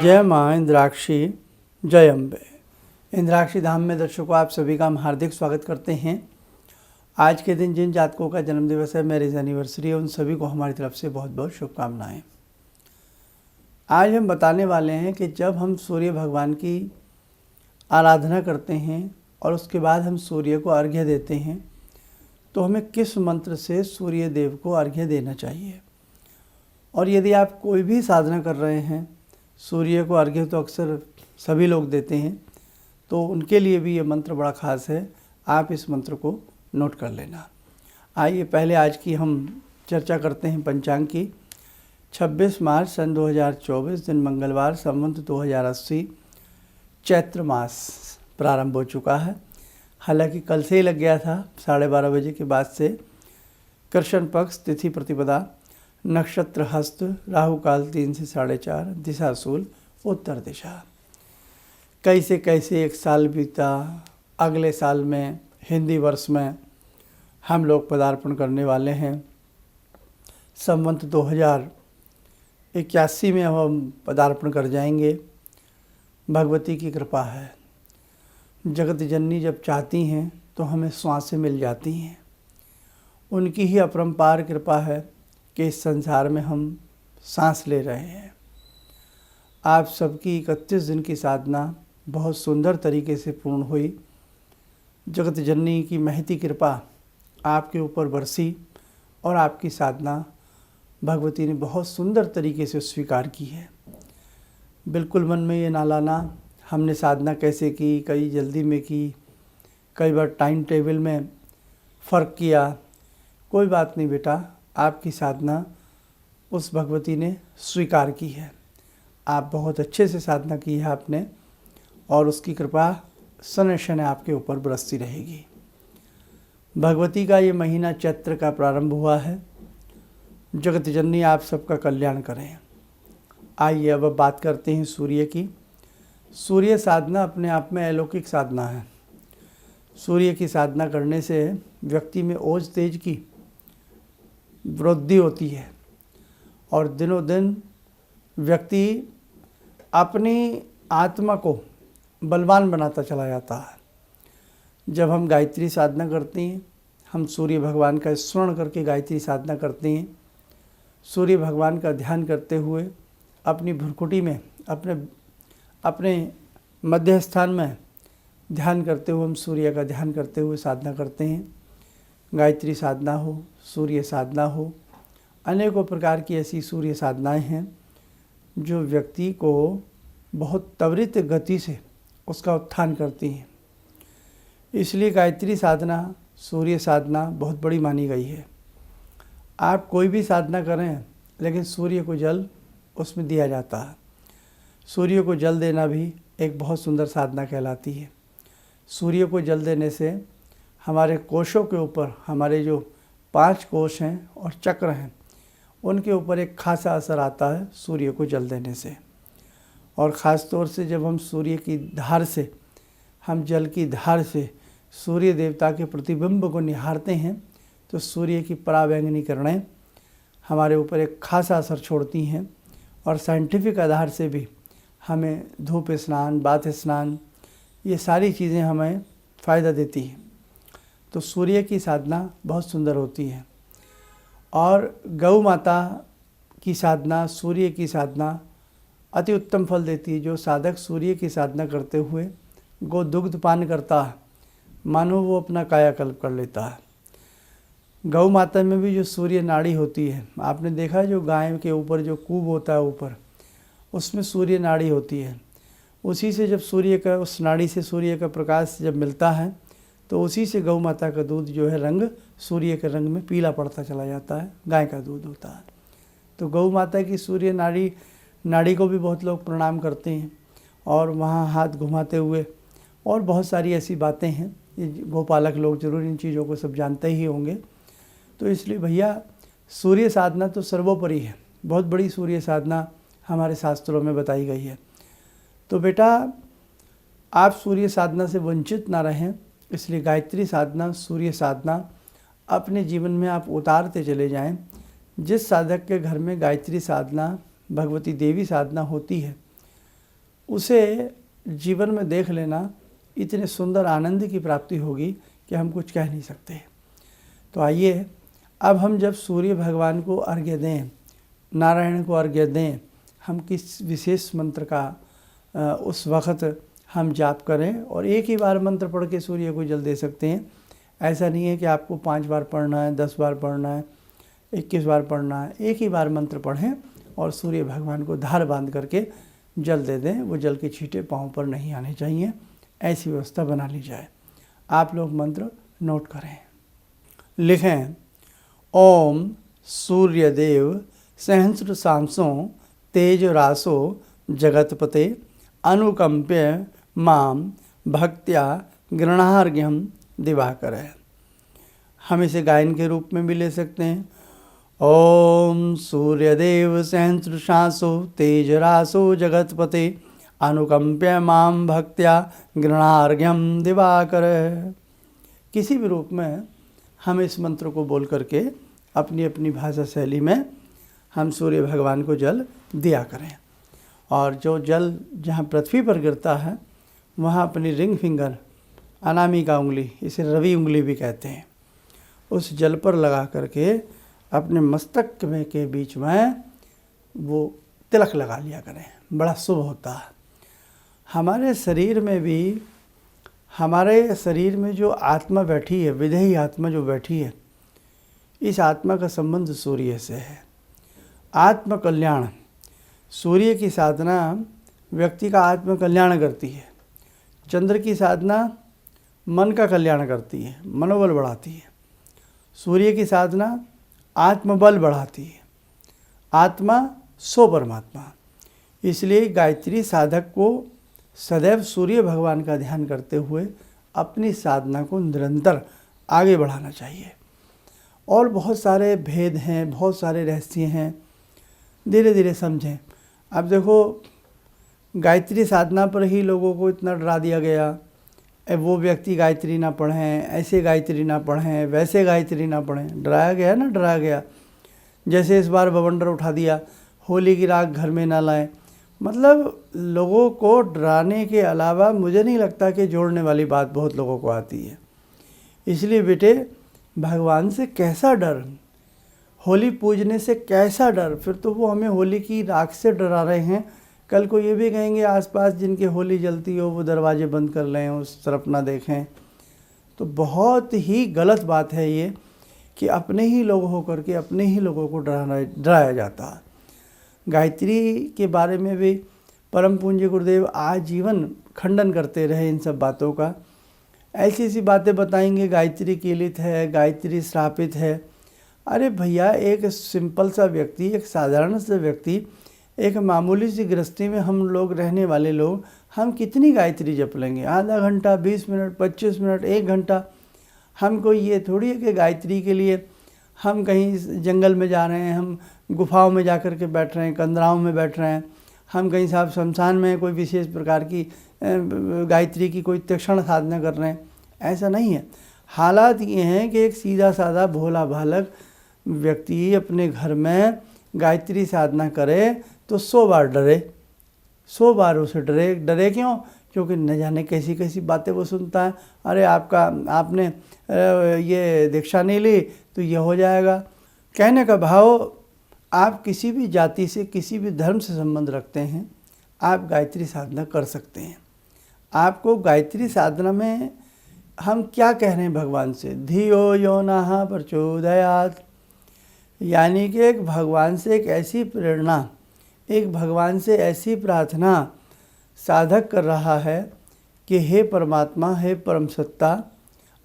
जय माँ इंद्राक्षी, जय अम्बे। इंद्राक्षी धाम में दर्शकों आप सभी का हम हार्दिक स्वागत करते हैं। आज के दिन जिन जातकों का जन्मदिवस है, मैरिज एनिवर्सरी है, उन सभी को हमारी तरफ से बहुत बहुत शुभकामनाएं। आज हम बताने वाले हैं कि जब हम सूर्य भगवान की आराधना करते हैं और उसके बाद हम सूर्य को अर्घ्य देते हैं तो हमें किस मंत्र से सूर्य देव को अर्घ्य देना चाहिए। और यदि आप कोई भी साधना कर रहे हैं, सूर्य को अर्घ्य तो अक्सर सभी लोग देते हैं, तो उनके लिए भी ये मंत्र बड़ा ख़ास है। आप इस मंत्र को नोट कर लेना। आइए पहले आज की हम चर्चा करते हैं पंचांग की। 26 मार्च सन 2024 दिन मंगलवार, संवत 2080, चैत्र मास प्रारंभ हो चुका है। हालांकि कल से ही लग गया था, 12:30 बजे के बाद से। कृष्ण पक्ष, तिथि प्रतिपदा, नक्षत्र हस्त, राहु काल 3 से 4:30, दिशा शूल उत्तर दिशा। कैसे कैसे एक साल बीता। अगले साल में हिंदी वर्ष में हम लोग पदार्पण करने वाले हैं। संवत 2081 में हम पदार्पण कर जाएंगे। भगवती की कृपा है। जगत जननी जब चाहती हैं तो हमें श्वासें मिल जाती हैं। उनकी ही अपरंपार कृपा है कि इस संसार में हम सांस ले रहे हैं। आप सबकी 31 दिन की साधना बहुत सुंदर तरीके से पूर्ण हुई। जगत जननी की महती कृपा आपके ऊपर बरसी और आपकी साधना भगवती ने बहुत सुंदर तरीके से स्वीकार की है। बिल्कुल मन में ये ना लाना हमने साधना कैसे की, कई जल्दी में की, कई बार टाइम टेबल में फ़र्क किया। कोई बात नहीं बेटा, आपकी साधना उस भगवती ने स्वीकार की है। आप बहुत अच्छे से साधना की है आपने, और उसकी कृपा शनय शनय आपके ऊपर बरसती रहेगी। भगवती का ये महीना चैत्र का प्रारंभ हुआ है। जगत जननी आप सबका कल्याण करें। आइए अब बात करते हैं सूर्य की। सूर्य साधना अपने आप में अलौकिक साधना है। सूर्य की साधना करने से व्यक्ति में ओज तेज की वृद्धि होती है और दिनों दिन व्यक्ति अपनी आत्मा को बलवान बनाता चला जाता है। जब हम गायत्री साधना करते हैं, हम सूर्य भगवान का स्मरण करके गायत्री साधना करते हैं। सूर्य भगवान का ध्यान करते हुए अपनी भ्रुकुटी में अपने मध्य स्थान में ध्यान करते हुए हम सूर्य का ध्यान करते हुए साधना करते हैं। गायत्री साधना हो, सूर्य साधना हो, अनेकों प्रकार की ऐसी सूर्य साधनाएं हैं जो व्यक्ति को बहुत त्वरित गति से उसका उत्थान करती हैं। इसलिए गायत्री साधना, सूर्य साधना बहुत बड़ी मानी गई है। आप कोई भी साधना करें, लेकिन सूर्य को जल उसमें दिया जाता है। सूर्य को जल देना भी एक बहुत सुंदर साधना कहलाती है। सूर्य को जल देने से हमारे कोशों के ऊपर, हमारे जो 5 कोश हैं और चक्र हैं, उनके ऊपर एक खासा असर आता है सूर्य को जल देने से। और ख़ास तौर से जब हम सूर्य की धार से, हम जल की धार से सूर्य देवता के प्रतिबिंब को निहारते हैं तो सूर्य की परावैंगनी किरणें हमारे ऊपर एक खासा असर छोड़ती हैं। और साइंटिफिक आधार से भी हमें धूप स्नान, बाथ स्नान, ये सारी चीज़ें हमें फ़ायदा देती हैं। तो सूर्य की साधना बहुत सुंदर होती है। और गौ माता की साधना, सूर्य की साधना अति उत्तम फल देती है। जो साधक सूर्य की साधना करते हुए गो दुग्ध पान करता है, मानो वो अपना कायाकल्प कर लेता है। गौ माता में भी जो सूर्य नाड़ी होती है, आपने देखा जो गाय के ऊपर जो कूब होता है ऊपर, उसमें सूर्य नाड़ी होती है। उसी से जब सूर्य का, उस नाड़ी से सूर्य का प्रकाश जब मिलता है तो उसी से गौ माता का दूध जो है रंग सूर्य के रंग में पीला पड़ता चला जाता है। गाय का दूध होता है। तो गौ माता की सूर्य नाड़ी को भी बहुत लोग प्रणाम करते हैं और वहाँ हाथ घुमाते हुए, और बहुत सारी ऐसी बातें हैं। ये गोपालक लोग जरूर इन चीज़ों को सब जानते ही होंगे। तो इसलिए भैया सूर्य साधना तो सर्वोपरि है। बहुत बड़ी सूर्य साधना हमारे शास्त्रों में बताई गई है। तो बेटा आप सूर्य साधना से वंचित ना रहें, इसलिए गायत्री साधना, सूर्य साधना अपने जीवन में आप उतारते चले जाएं। जिस साधक के घर में गायत्री साधना, भगवती देवी साधना होती है, उसे जीवन में देख लेना, इतने सुंदर आनंद की प्राप्ति होगी कि हम कुछ कह नहीं सकते। तो आइए अब हम जब सूर्य भगवान को अर्घ्य दें, नारायण को अर्घ्य दें, हम किस विशेष मंत्र का उस वक़्त हम जाप करें। और एक ही बार मंत्र पढ़ के सूर्य को जल दे सकते हैं। ऐसा नहीं है कि आपको 5 बार पढ़ना है, 10 बार पढ़ना है, 21 बार पढ़ना है। एक ही बार मंत्र पढ़ें और सूर्य भगवान को धार बांध करके जल दे दें। वो जल के छींटे पाँव पर नहीं आने चाहिए, ऐसी व्यवस्था बना ली जाए। आप लोग मंत्र नोट करें, लिखें। ओम सूर्यदेव सहस्र सांसो तेज रासो जगतपते अनुकंप्य माम भक्त्या गृणार्घ्यम दिवाकर। हम इसे गायन के रूप में भी ले सकते हैं। ओम सूर्यदेव सहस्र सांसो तेज रासो जगतपते अनुकंप्य माम भक्त्या गृणार्घ्यम दिवाकर। किसी भी रूप में हम इस मंत्र को बोल करके अपनी अपनी भाषा शैली में हम सूर्य भगवान को जल दिया करें। और जो जल जहाँ पृथ्वी पर गिरता है वहाँ अपनी रिंग फिंगर, अनामिका उंगली, इसे रवि उंगली भी कहते हैं, उस जल पर लगा करके अपने मस्तक में के बीच में वो तिलक लगा लिया करें। बड़ा शुभ होता है। हमारे शरीर में जो आत्मा बैठी है, विदेही आत्मा जो बैठी है, इस आत्मा का संबंध सूर्य से है। आत्म कल्याण, सूर्य की साधना व्यक्ति का आत्म कल्याण करती है। चंद्र की साधना मन का कल्याण करती है, मनोबल बढ़ाती है। सूर्य की साधना आत्मबल बढ़ाती है। आत्मा सो परमात्मा। इसलिए गायत्री साधक को सदैव सूर्य भगवान का ध्यान करते हुए अपनी साधना को निरंतर आगे बढ़ाना चाहिए। और बहुत सारे भेद हैं, बहुत सारे रहस्य हैं, धीरे धीरे समझें। अब देखो, गायत्री साधना पर ही लोगों को इतना डरा दिया गया, वो व्यक्ति गायत्री ना पढ़ें, ऐसे गायत्री ना पढ़ें, वैसे गायत्री ना पढ़ें। डराया गया ना, डराया गया। जैसे इस बार बवंडर उठा दिया, होली की राख घर में ना लाएं। मतलब लोगों को डराने के अलावा मुझे नहीं लगता कि जोड़ने वाली बात बहुत लोगों को आती है। इसलिए बेटे, भगवान से कैसा डर, होली पूजने से कैसा डर। फिर तो वो हमें होली की राख से डरा रहे हैं। कल को ये भी कहेंगे आसपास जिनके होली जलती हो वो दरवाजे बंद कर लें, उस तरफ ना देखें। तो बहुत ही गलत बात है ये कि अपने ही लोग होकर के अपने ही लोगों को डराया जाता है। गायत्री के बारे में भी परम पूज्य गुरुदेव आजीवन खंडन करते रहे इन सब बातों का। ऐसी ऐसी बातें बताएंगे, गायत्री कीलित है, गायत्री श्रापित है। अरे भैया, एक सिंपल सा व्यक्ति, एक साधारण सा व्यक्ति, एक मामूली सी गृहस्थी में हम लोग रहने वाले लोग, हम कितनी गायत्री जप लेंगे? आधा घंटा, 20 मिनट, 25 मिनट, 1 घंटा। हमको ये थोड़ी है कि गायत्री के लिए हम कहीं जंगल में जा रहे हैं, हम गुफाओं में जा कर के बैठ रहे हैं, कंदराओं में बैठ रहे हैं, हम कहीं साहब शमशान में कोई विशेष प्रकार की गायत्री की कोई तीक्ष्ण साधना कर रहे हैं। ऐसा नहीं है। हालात ये हैं कि एक सीधा साधा भोला भालक व्यक्ति अपने घर में गायत्री साधना करे तो 100 बार डरे, 100 बार उसे डरे क्यों? क्योंकि न जाने कैसी कैसी बातें वो सुनता है। अरे आपने ये दीक्षा नहीं ली तो ये हो जाएगा। कहने का भाव, आप किसी भी जाति से, किसी भी धर्म से संबंध रखते हैं, आप गायत्री साधना कर सकते हैं। आपको गायत्री साधना में हम क्या कह रहे हैं भगवान से? धियो यो नः प्रचोदयात्। यानी कि एक भगवान से एक ऐसी प्रेरणा, एक भगवान से ऐसी प्रार्थना साधक कर रहा है कि हे परमात्मा, हे परम सत्ता,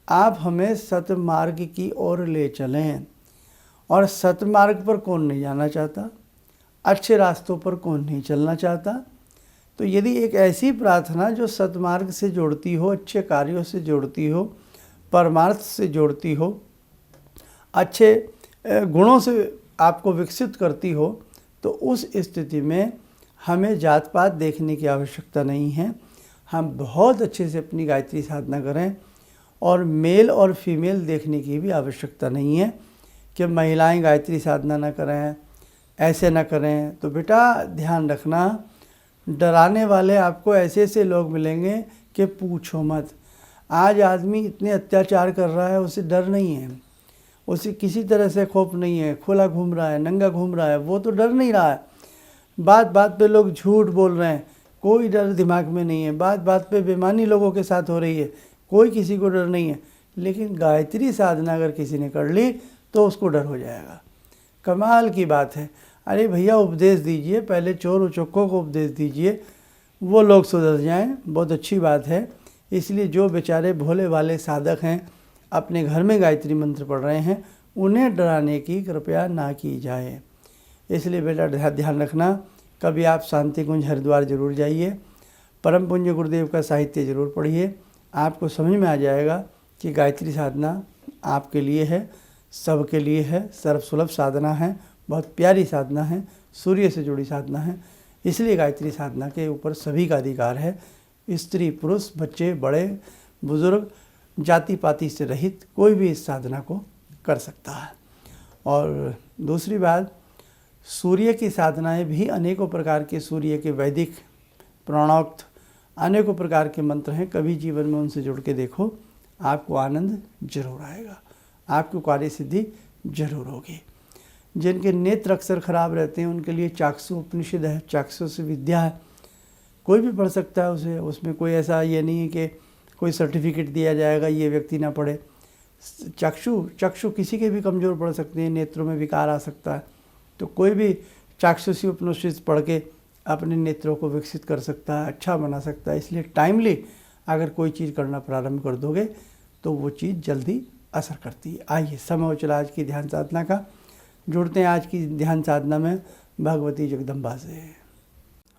आप हमें सतमार्ग की ओर ले चलें। और सतमार्ग पर कौन नहीं जाना चाहता? अच्छे रास्तों पर कौन नहीं चलना चाहता? तो यदि एक ऐसी प्रार्थना जो सतमार्ग से जोड़ती हो, अच्छे कार्यों से जोड़ती हो, परमार्थ से जोड़ती हो, अच्छे गुणों से आपको विकसित करती हो, तो उस स्थिति में हमें जात पात देखने की आवश्यकता नहीं है। हम बहुत अच्छे से अपनी गायत्री साधना करें और मेल और फीमेल देखने की भी आवश्यकता नहीं है कि महिलाएं गायत्री साधना ना करें, ऐसे ना करें। तो बेटा ध्यान रखना, डराने वाले आपको ऐसे ऐसे लोग मिलेंगे कि पूछो मत। आज आदमी इतने अत्याचार कर रहा है, उसे डर नहीं है, उसे किसी तरह से खौफ नहीं है, खुला घूम रहा है, नंगा घूम रहा है, वो तो डर नहीं रहा है। बात बात पे लोग झूठ बोल रहे हैं, कोई डर दिमाग में नहीं है। बात बात पे बेईमानी लोगों के साथ हो रही है, कोई किसी को डर नहीं है। लेकिन गायत्री साधना अगर किसी ने कर ली तो उसको डर हो जाएगा। कमाल की बात है। अरे भैया उपदेश दीजिए, पहले चोर उचक्कों को उपदेश दीजिए, वो लोग सुधर जाएं, बहुत अच्छी बात है। इसलिए जो बेचारे भोले वाले साधक हैं, अपने घर में गायत्री मंत्र पढ़ रहे हैं, उन्हें डराने की कृपया ना की जाए। इसलिए बेटा ध्यान रखना, कभी आप शांति कुंज हरिद्वार जरूर जाइए, परम पूज्य गुरुदेव का साहित्य जरूर पढ़िए। आपको समझ में आ जाएगा कि गायत्री साधना आपके लिए है, सबके लिए है, सर्वसुलभ साधना है, बहुत प्यारी साधना है, सूर्य से जुड़ी साधना है। इसलिए गायत्री साधना के ऊपर सभी का अधिकार है। स्त्री पुरुष बच्चे बड़े बुजुर्ग जाति पाति से रहित कोई भी इस साधना को कर सकता है। और दूसरी बात, सूर्य की साधनाएं भी अनेकों प्रकार के, सूर्य के वैदिक प्रणोक्त अनेकों प्रकार के मंत्र हैं। कभी जीवन में उनसे जुड़ के देखो, आपको आनंद जरूर आएगा, आपको कार्य सिद्धि जरूर होगी। जिनके नेत्र अक्सर खराब रहते हैं उनके लिए चाक्षु उपनिषद है, चाक्षु से विद्या है, कोई भी पढ़ सकता है उसे। उसमें कोई ऐसा ये नहीं है कि कोई सर्टिफिकेट दिया जाएगा ये व्यक्ति ना पढ़े। चक्षु किसी के भी कमज़ोर पड़ सकते हैं, नेत्रों में विकार आ सकता है, तो कोई भी चाक्षुषी उपनिषद पढ़ के अपने नेत्रों को विकसित कर सकता है, अच्छा बना सकता है। इसलिए टाइमली अगर कोई चीज़ करना प्रारंभ कर दोगे तो वो चीज़ जल्दी असर करती है। आइए समय हो चला आज की ध्यान साधना का, जुड़ते हैं आज की ध्यान साधना में भगवती जगदम्बा से।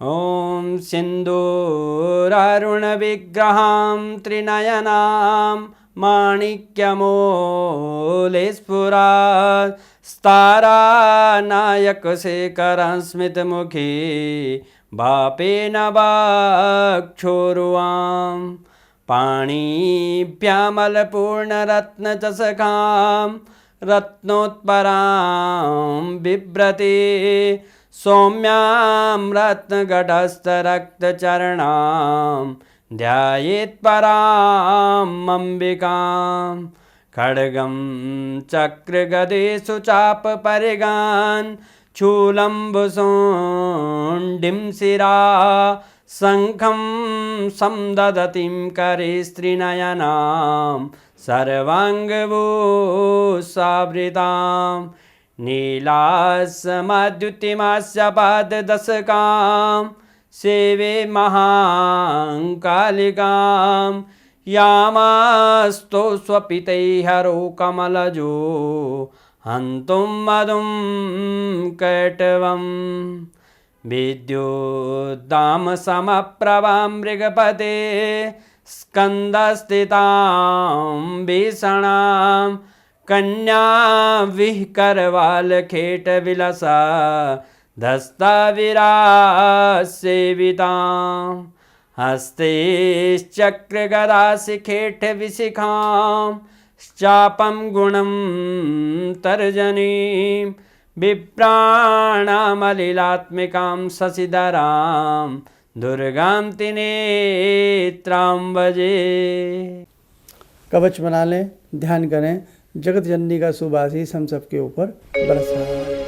ओम सिंदूरारुण विग्रहां त्रिनयनां माणिक्यमूले स्फुरात् स्तारानायकशेखरं स्मितमुखी बापेन वाक्छोरुवां पाणिभ्यामलपूर्णरत्नचषकां रत्नोत्परां बिभ्रति सौम्यां रत्नघटस्थरक्तचरणां ध्यायेत्पराम् अम्बिकां खड्गं चक्रगदेषु चापपरिगान् शूलम्बुशुण्डिं शिरा शङ्खं संदधतीं करे स्त्रीनयनां सर्वाङ्गभूषावृतां नीलासमद्युतिमास्य पाददशकां सेवे महाकालिकां यामास्तो स्वपितैहरो कमलजो हन्तुं मधुं कैटवम् विद्युद्दामसमप्रभां मृगपते स्कन्दस्थितां भीषणां कन्या विहकरवालखेटविलसा धस्ताविरासेवितां हस्तैश्चक्रगदाशिखेटविशिखां चापं गुणं तर्जनीं विप्राणामलिलात्मिकां शशिधरां दुर्गां त्रिनेत्रां भजे। कवच बना लें, ध्यान करें, जगत जननी का शुभ आशीष हम सबके ऊपर बरसाए।